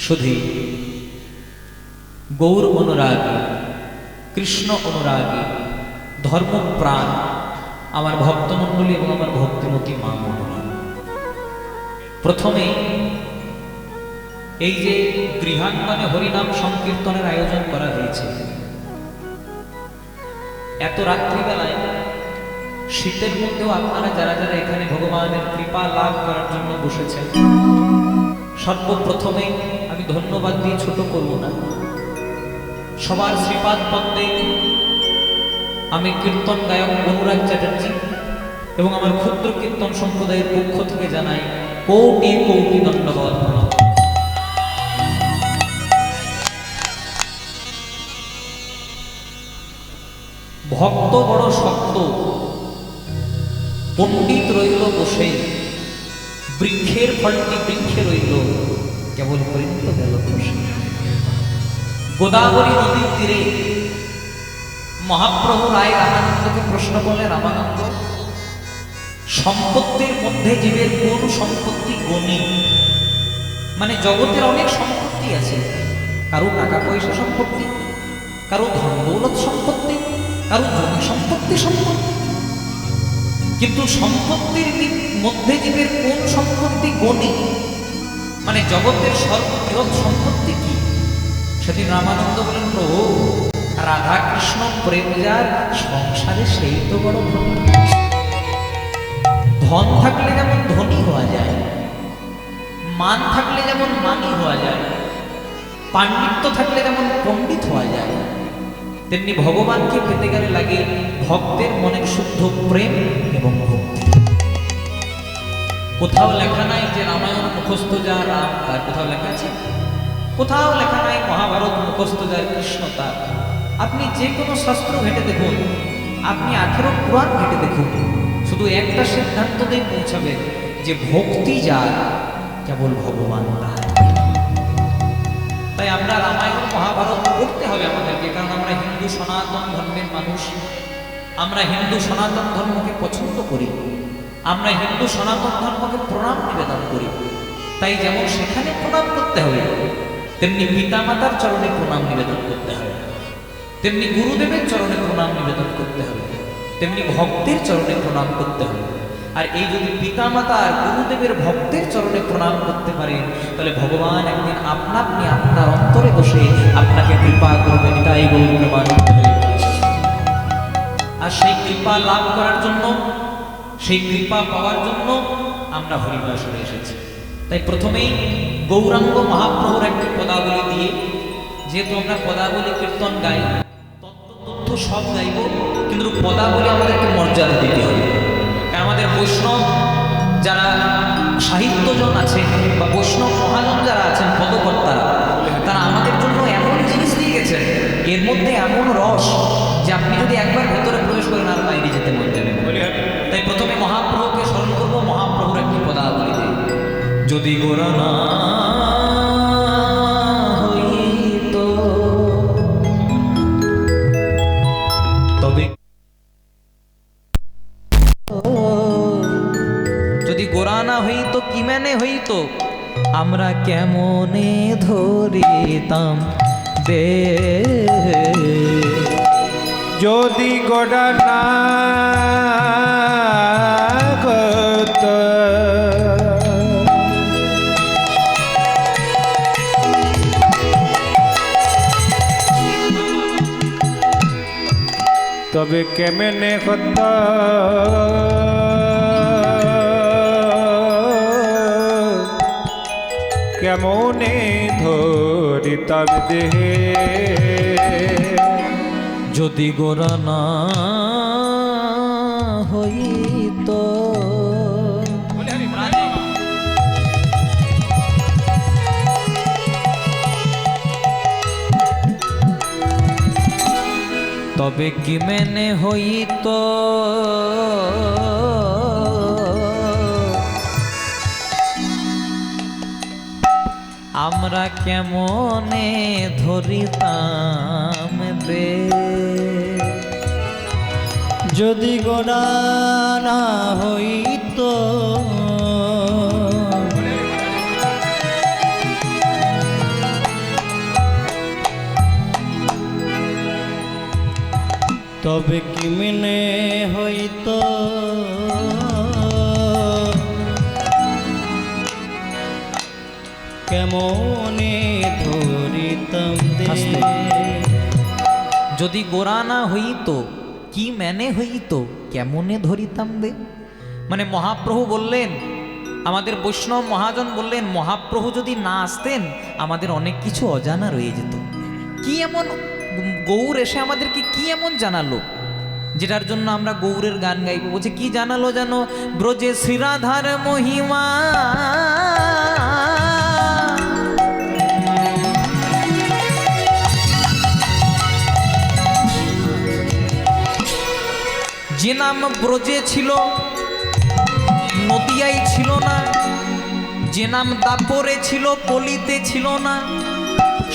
শুধু গৌর অনুরাগী, কৃষ্ণ অনুরাগী, ধর্মপ্রাণ আমার ভক্তমণ্ডলী এবং আমার ভক্তিমতী মা বোনেরা, প্রথমে এই যে গৃহাঙ্গনে হরিনাম সংকীর্তনের আয়োজন করা হয়েছে, এত রাত্রিবেলায় শীতের মধ্যেও আপনারা যারা যারা এখানে ভগবানের কৃপা লাভ করার জন্য বসেছেন, সর্বপ্রথমে আমি ধন্যবাদ দিয়ে ছোট করব না। সবার শ্রীপাদ পদ্মে আমি কীর্তন গায়ক অনুরাগ চ্যাটার্জি এবং আমার ক্ষুদ্র কীর্তন সম্প্রদায়ের পক্ষ থেকে জানাই কোটি কোটি ধন্যবাদ। ভক্ত বড় শক্ত, পণ্ডিত রইল বসে, বৃক্ষের ফলটি বৃক্ষে রইল, কেবল পরিণত গেল বসে। গোদাবরী নদীর তীরে মহাপ্রভু রায় রামানন্দকে প্রশ্ন করলেন, রামানন্দ, সম্পত্তির মধ্যে জীবের কোন সম্পত্তি গণি? মানে জগতের অনেক সম্পত্তি আছে, কারো টাকা পয়সা সম্পত্তি, কারো ধন দৌলত সম্পত্তি, কারো জমি সম্পত্তি সম্পত্তি, কিন্তু সম্পত্তির মধ্যে জীবের কোন সম্পত্তি গণি? মানে জগতের সর্ববৃহৎ সম্পত্তি কি? সেদিন রামানন্দ বলেন, প্রভু রাধা কৃষ্ণ প্রেম যার সংসারে সেই তো বড় ধনী। ধন থাকলে যেমন ধনী হওয়া যায়, মান থাকলে যেমন মানী হওয়া যায়, পাণ্ডিত্য থাকলে যেমন পণ্ডিত হওয়া যায়, তেমনি ভগবানকে পেতে গেলে লাগে ভক্তের মনের শুদ্ধ প্রেম এবং ভক্তি। কোথাও লেখা নাই যে রামায়ণ মুখস্থ যার রাম তার, কোথাও লেখা আছে? কোথাও লেখা নাই মহাভারত মুখস্থ যার কৃষ্ণ তার। আপনি যে কোনো শাস্ত্র ঘেটে দেখুন, আপনি 18 পুরাণ ঘেটে দেখুন, শুধু একটা সিদ্ধান্ত দিয়ে পৌঁছাবেন যে ভক্তি যার কেবল ভগবান তার। তাই আমরা রামায়ণ মহাভারত পড়তে হবে আমাদেরকে, কারণ আমরা হিন্দু সনাতন ধর্মের মানুষ, আমরা হিন্দু সনাতন ধর্মকে পছন্দ করি, আমরা হিন্দু সনাতন ধর্মকে প্রণাম নিবেদন করি। তাই যেমন সেখানে প্রণাম করতে হবে, তেমনি পিতা মাতার চরণে প্রণাম নিবেদন করতে হবে, তেমনি গুরুদেবের চরণে প্রণাম নিবেদন করতে হবে, তেমনি ভক্তের চরণে প্রণাম করতে হবে। আর এই যদি পিতা মাতা আর গুরুদেবের ভক্তের চরণে প্রণাম করতে পারেন, তাহলে ভগবান একদিন আপনি আপনার অন্তরে বসে আপনাকে কৃপা করবেন। তাই গৌরবান্বিত হয়ে, আর সেই কৃপা লাভ করার জন্য, সেই কৃপা পাওয়ার জন্য আমরা হরিবাসরে এসেছি। তাই প্রথমেই গৌরাঙ্গ মহাপ্রভুর একটি পদাবলী দিয়ে, যেহেতু আমরা পদাবলী কীর্তন গাই, তথ্য সব গাইব, কিন্তু পদাবলী আমাদেরকে মর্যাদা দিতে হবে। কারণ আমাদের বৈষ্ণব যারা সাহিত্যজন আছে বা বৈষ্ণব মহাজন যারা আছেন, পদকর্তারা, তারা আমাদের জন্য এমন জিনিস দিয়ে গেছেন, এর মধ্যে এমন রস যে আপনি যদি একবার ভেতরে প্রবেশ করেন আর বাইরে যেতে মন যাবে। তাই প্রথমে মহাপ্রভুকে স্মরণ করবো, মহাপ্রভুর একটি পদাবলী দিয়ে। যদি গোরা না হইত তবে, যদি গোরা না হইত কি মানে হইত, আমরা কেমনে ধরিতাম দে। যদি গোরা না হত তবে কেমনে হত, কেমনে ধরিতাম দেহে। যদি গোরা না হইত, তবে কি মেনে হইত, আমরা কেমনে ধরিতাম দে। যদি গোরা না হইত তবে কেমনে হইতো কেমনে ধরিতাম আস্তে। দে যদি গোরা না হইতো কি মেনে হইতো কেমনে ধরিতাম দে। মানে মহাপ্রভু বললেন, আমাদের বৈষ্ণব মহাজন বললেন, মহাপ্রভু যদি না আসতেন আমাদের অনেক কিছু অজানা রয়ে যেত। কি এমন গৌর এসে আমাদেরকে কি এমন জানালো যেটার জন্য আমরা গৌরের গান গাইব? বলছে কি জানালো জানো? ব্রজে শ্রীরাধার মহিমা যে নাম ব্রজে ছিল নদিয়ায় ছিল না, যে নাম দাপরে ছিল পলিতে ছিল না,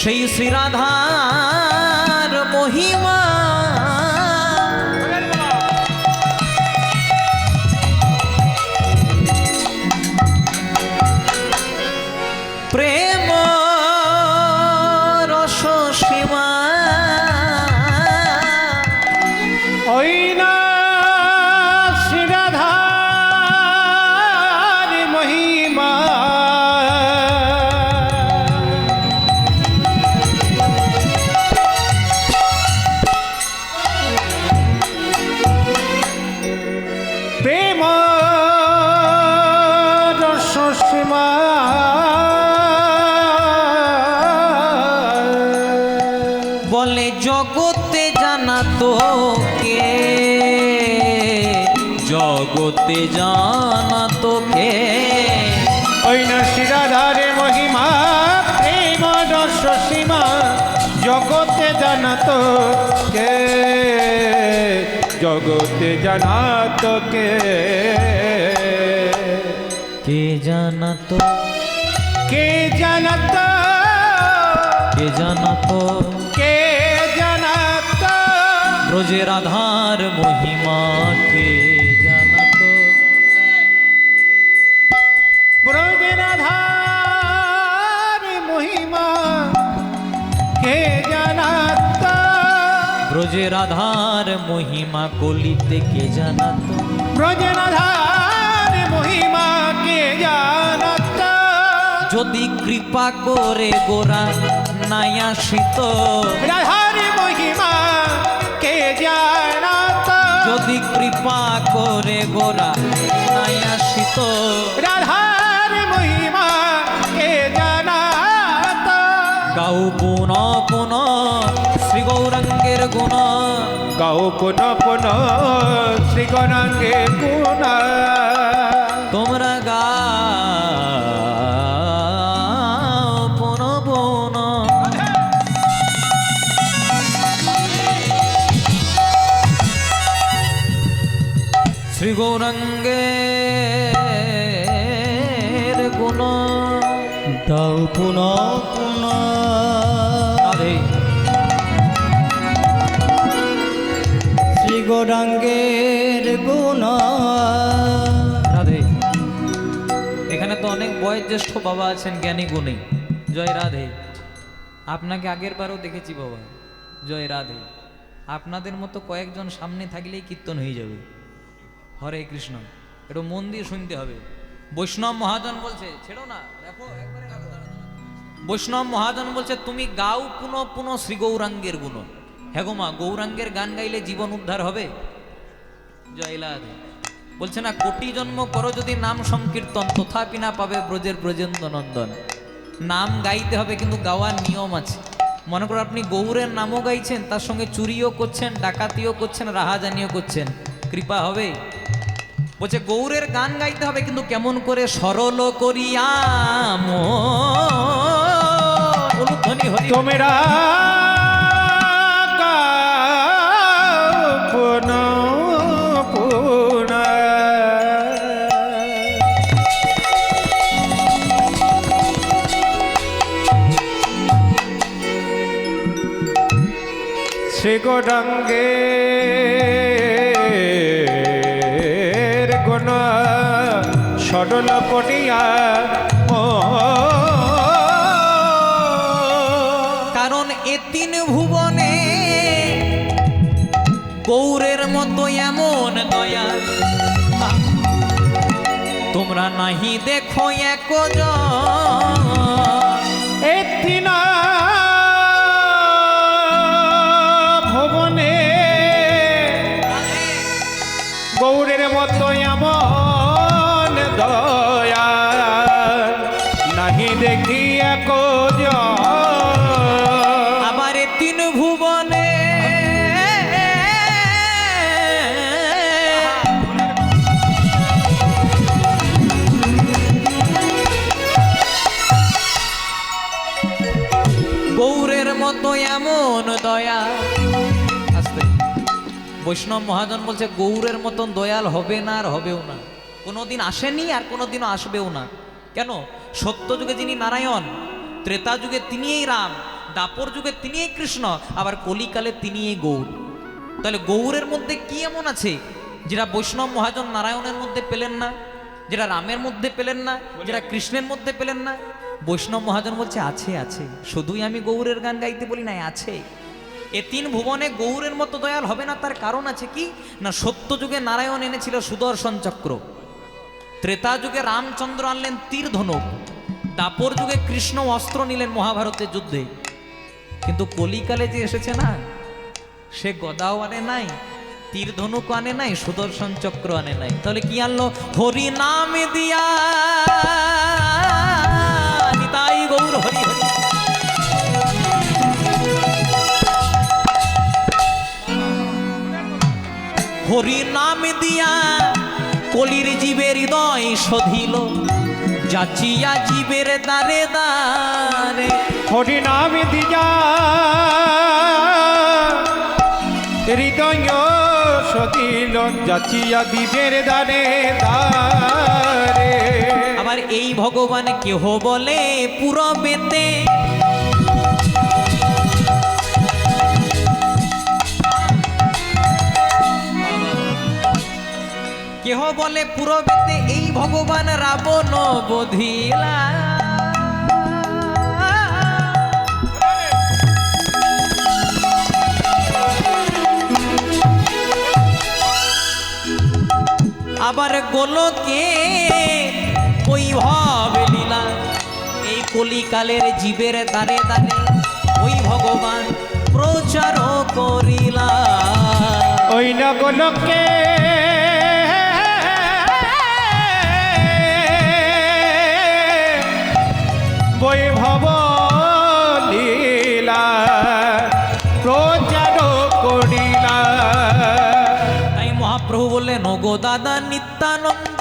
সেই শ্রীরাধার মহিমা প্রেম রস সীমা ওই না শ্রীরাধার মহিমা প্রেম রস সীমা বলে জগতে জানা তো কে, জগতে জানা তো কে, ওই না শ্রীরাধারে মহিমা প্রেম রস সীমা জগতে জানাত কে, জগতে জানাত কে, কে জানা তো, কে জানাত, কে জানা তো কে জানাত ব্রজে রাধার মহিমা, কে জানা তো ব্রজরাধার মহিমা কে জানাত, ব্রজে রাধার মহিমা কলিতে কে জানা তো, ব্রজরাধার মহিমা কে জানাত, যদি কৃপা করে গোরা নাই আসিত, রাধার মহিমা কে জানাত, যদি কৃপা করে গোরা নাই আসিত, রাধার মহিমা কে জানাত, গাও পুন পুন শ্রী গৌরাঙ্গের গুণ, গাও পুন পুন শ্রী গৌরাঙ্গে গুণ, তোমরা গাও পুন পুন শ্রী গৌরাঙ্গের গুণ। দাও পুন পুন রাধে শ্রী গৌরাঙ্গের গুণ। রাধে। এখানে তো অনেক বয়োজ্যেষ্ঠ বাবা আছেন, জ্ঞানী গুণী। জয় রাধে। আপনাকে আগের বারও দেখেছি বাবা। জয় রাধে। আপনাদের মতো কয়েকজন সামনে থাকলেই কীর্তন হয়ে যাবে। হরে কৃষ্ণ। একটু মন দিয়ে শুনতে হবে। বৈষ্ণব মহাজন বলছে, ছেড়ো না, দেখো একবারে দেখো। বৈষ্ণব মহাজন বলছে তুমি গাও পুনঃ পুনঃ শ্রী গৌরাঙ্গের গুণ। হ্যাঁ গো মা, গৌরাঙ্গের গান গাইলে জীবন উদ্ধার হবে। জয় রাধে। বলছে না, কোটি জন্ম করো যদি নাম সংকীর্তন, তথাপি না পাবে ব্রজের ব্রজেন্দ্র নন্দন। নাম গাইতে হবে, কিন্তু গাওয়ার নিয়ম আছে। মনে করো আপনি গৌরের নামও গাইছেন, তার সঙ্গে চুরিও করছেন, ডাকাতিও করছেন, রাহাজানিও করছেন, কৃপা হবে? বলছে গৌরের গান গাইতে হবে, কিন্তু কেমন করে? সরল করিয়া মূর্ধনি হরি। তোমরা গাও পুন পুন শ্রী গৌরাঙ্গের গুণ সরল করিয়া কারণ এ তিন ভুবনে গৌর মতো এমন দয়া তোমরা নাহি দেখো একজন এই তিন ভুবনে গৌরের মতো এমন দয়া নাহি দেখি এক আবার তিন ভুবনে গৌরের মতো এমন দয়া আস্তে বৈষ্ণব মহাজন বলছে গৌরের মতন দয়াল হবে না আর হবেও না, কোনোদিন আসেনি আর কোনোদিনও আসবেও না। কেন? সত্য যুগে যিনি নারায়ণ, ত্রেতা যুগে তিনিই রাম, দাপর যুগে তিনিই কৃষ্ণ, আবার কলিকালে তিনিই গৌর। তাহলে গৌরের মধ্যে কি এমন আছে যেটা বৈষ্ণব মহাজন নারায়ণের মধ্যে পেলেন না, যেটা রামের মধ্যে পেলেন না, যেটা কৃষ্ণের মধ্যে পেলেন না? বৈষ্ণব মহাজন বলছে আছে আছে, শুধুই আমি গৌরের গান গাইতে বলি না, আছে। এ তিন ভুবনে গৌরের মতো দয়াল হবে না, তার কারণ আছে কি না, সত্য যুগে নারায়ণ এনেছিল সুদর্শন চক্র, ত্রেতা যুগে রামচন্দ্র আনলেন তীর ধনুক, দাপর যুগে কৃষ্ণ অস্ত্র নিলেন মহাভারতের যুদ্ধে। কিন্তু কলিকালে যে এসেছে না, সে গদাও আনে নাই, তীর ধনুক আনে নাই, সুদর্শন চক্র আনে নাই। তাহলে কি আনলো? হরি নাম দিয়া নিতাই গৌর হরি হরি। হরি নাম দিয়া কলির জীবের হৃদয় শোধিল, যাচিয়া জীবের দ্বারে দ্বারে। হরি নাম দিয়া হৃদয় সতিল, যাচিয়া দিবের দানে দারে। আবার এই ভগবান কেহ বলে পুরবেতে, কেহ বলে পুরবেতে এই ভগবান রাবণ বধিলা। আবার গোলকে বৈভব লীলা, এই কলিকালের জীবের দ্বারে দ্বারে ওই ভগবান প্রচার করিলা। ওই না গোলকে বৈভব লীলা প্রচার করিলা। তাই মহাপ্রভু বললেন, ওগো দাদা নিত্যানন্দ,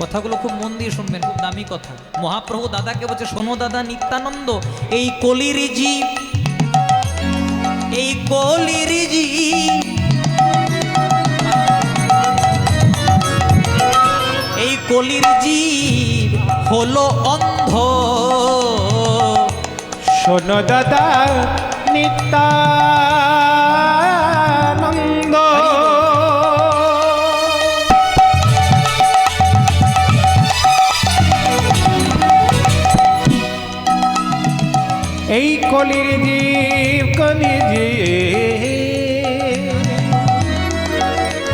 কথাগুলো খুব মন দিয়ে শুনবেন, খুব দামি কথা। মহাপ্রভু দাদাকে বলছে, শোনো দাদা নিত্যানন্দ, এই কলির জীব, এই কলির জীব, এই কলির জীব হলো অন্ধ। শোনো দাদা নিত্যানন্দ, এই কলির জীব, কলির জীব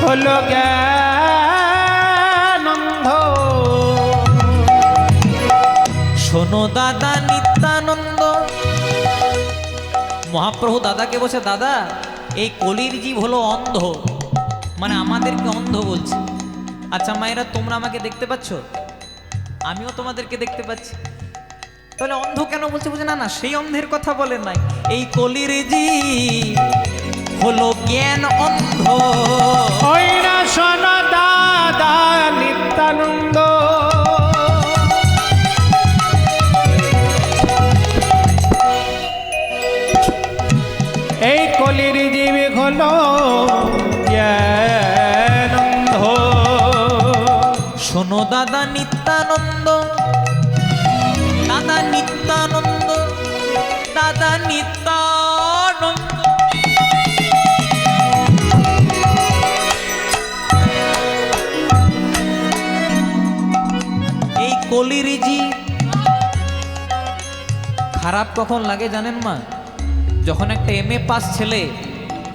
হলো জ্ঞানন্ধ। শোনো দাদা নিত্যানন্দ, মহাপ্রভু দাদাকে বলছে, দাদা এই কলির জীব হলো অন্ধ, মানে আমাদেরকে অন্ধ বলছে। আচ্ছা মায়েরা, তোমরা আমাকে দেখতে পাচ্ছ, আমিও তোমাদেরকে দেখতে পাচ্ছি, তাহলে অন্ধ কেন বলছে? বুঝে না, না সেই অন্ধের কথা বলেন নাই, এই কলির জীব হলো জ্ঞান অন্ধ। ওই না শোনো দাদা নিত্যানন্দ, এই কলির জীব হলো জ্ঞানন্ধ। শোনো দাদা নিত্যানন্দ, দাদা নিত্যানন্দ, দাদা নিত্যানন্দ, এই কলির জীব খারাপ কখন লাগে জানেন মা? যখন একটা MA পাস ছেলে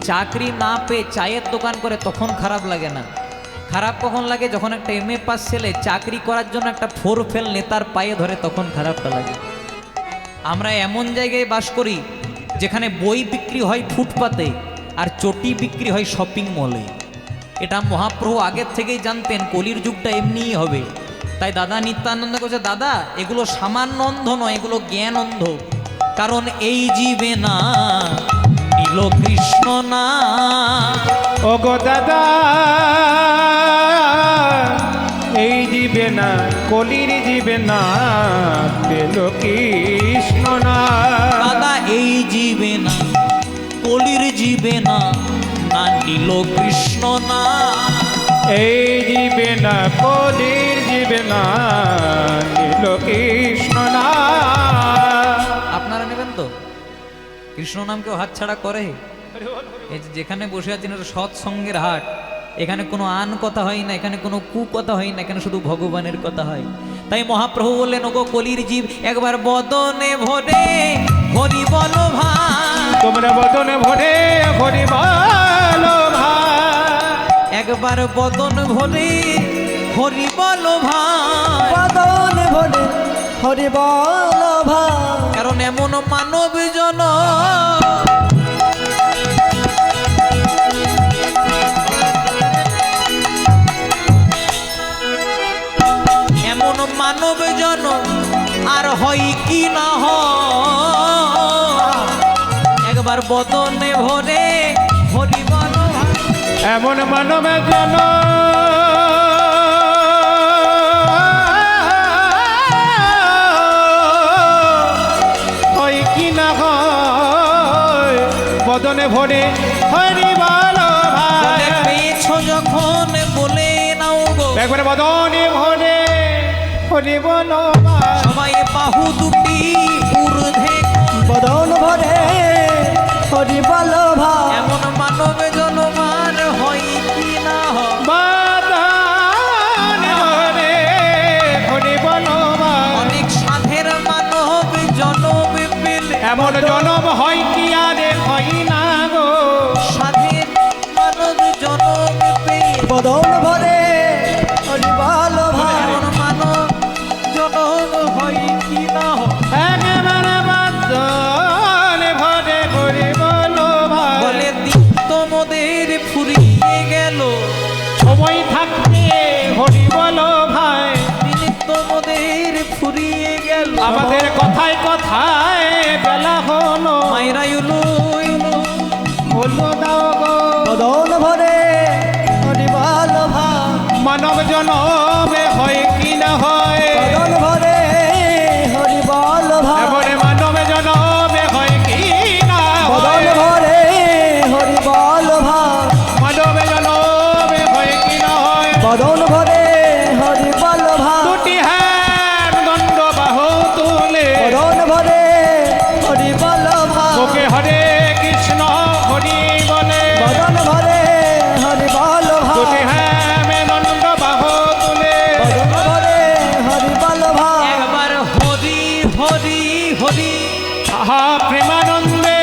চাকরি না পেয়ে চায়ের দোকান করে তখন খারাপ লাগে না। খারাপ কখন লাগে? যখন একটা MA পাস ছেলে চাকরি করার জন্য একটা 4 ফেল নেতার পায়ে ধরে তখন খারাপটা লাগে। আমরা এমন জায়গায় বাস করি যেখানে বই বিক্রি হয় ফুটপাতে আর চটি বিক্রি হয় শপিং মলে। এটা মহাপ্রভু আগের থেকেই জানতেন কলির যুগটা এমনিই হবে। তাই দাদা নিত্যানন্দ বলছে, দাদা এগুলো সামান্য অন্ধ নয়, এগুলো জ্ঞান অন্ধ। কারণ এই জীবে না নীল কৃষ্ণ না। ও গো দাদা, এই জীবে না কলির জীবে না পেল কৃষ্ণ না। দাদা এই জীবে না কলির জীবে না, না নীল কৃষ্ণ না। এই জীবে না কলির জীবে না নীল কৃষ্ণ না। আপনারা নেবেন তো? কৃষ্ণ নাম কেউ হাতছাড়া করে? এই যে যেখানে বসে আছেন এটা সৎসঙ্গের হাট। এখানে কোনো আন কথা হয় না, এখানে কোনো কু কথা হয় না, এখানে শুধু ভগবানের কথা হয়। তাই মহাপ্রভু বললেন, ওগো কলির জীব একবার বদনে ভরে হরি বলো ভাই। তোমরা বদনে ভরে হরি বলো ভাই। একবার বদন ভরে হরি বলো ভাই। বদন ভরে হরি বল ভাই। কারণ এমন মানব জন এমন মানব জন আর হয় কি না হয়। একবার বদনে ভরে হরি বলো ভাই। এমন মানবের জন হয় কি না হয়, বদনে ভরে হরি বলো ভাই। বলে পেয়েছো যখন বলে নাও গো, একবারে বদনে ভরে হরি বলো ভাই। সবাই বাহু দুটি ঊর্ধ্বে। বদন ভরে হরি বল ভাই। এমন মানব জনমান হয় কি না হয়। বদনে ভরে হরি বলো ভাই। অনেক সাধের মানব জনম পেলে এমন জনম হয় কি আরে হয় না গো। সাধের মানব জনম পেয়ে বদন ভরে হরি বল ভাই। এমন মানব জনম হয় কি না হয়। একেবারে বদনে ভরে হরি বলো ভাই। বলে দীপ্ত মোদের ফুরিয়ে গেল, সময় থাকতে হরি বলো ভাই। দীপ্ত মোদের ফুরিয়ে গেল। আমাদের কথায় কথায় বেলা হলো, মায়েরা ইউলু ইউলু হলো দাও গো। বদন ভরে হরি বল ভাই। মানব জনমে হয় কি না হয়। বদন ভরে হরি বল ভাই। এবারে মানব জনমে হয় কি না বদন হয়। ভরে হরি বল ভাই। মানব জনমে হয় কি না হয়। বদন ভরে হরি বল ভাই। দুটি হ্যাঁ দণ্ড বাহু তুলে বদন ভরে হরি বল ভাই। ওকে হরে কৃষ্ণ হরি বলে। বদন ভরে হরি বল ভাই। দুটি হ্যাঁ দণ্ড বাহু তুলে বদন ভরে হরি বল ভাই। একবার হরি হরি হরি আহা প্রেমানন্দে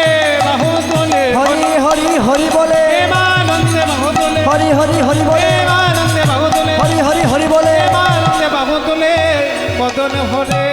বাহু তুলে। হরি হরি হরি বলে। প্রেমানন্দে বাহু তুলে। হরি হরি হরি বলে। প্রেমানন্দে বাহু তুলে। হরি হরি হরি বলে। প্রেমানন্দে বাহু তুলে বদন ভরে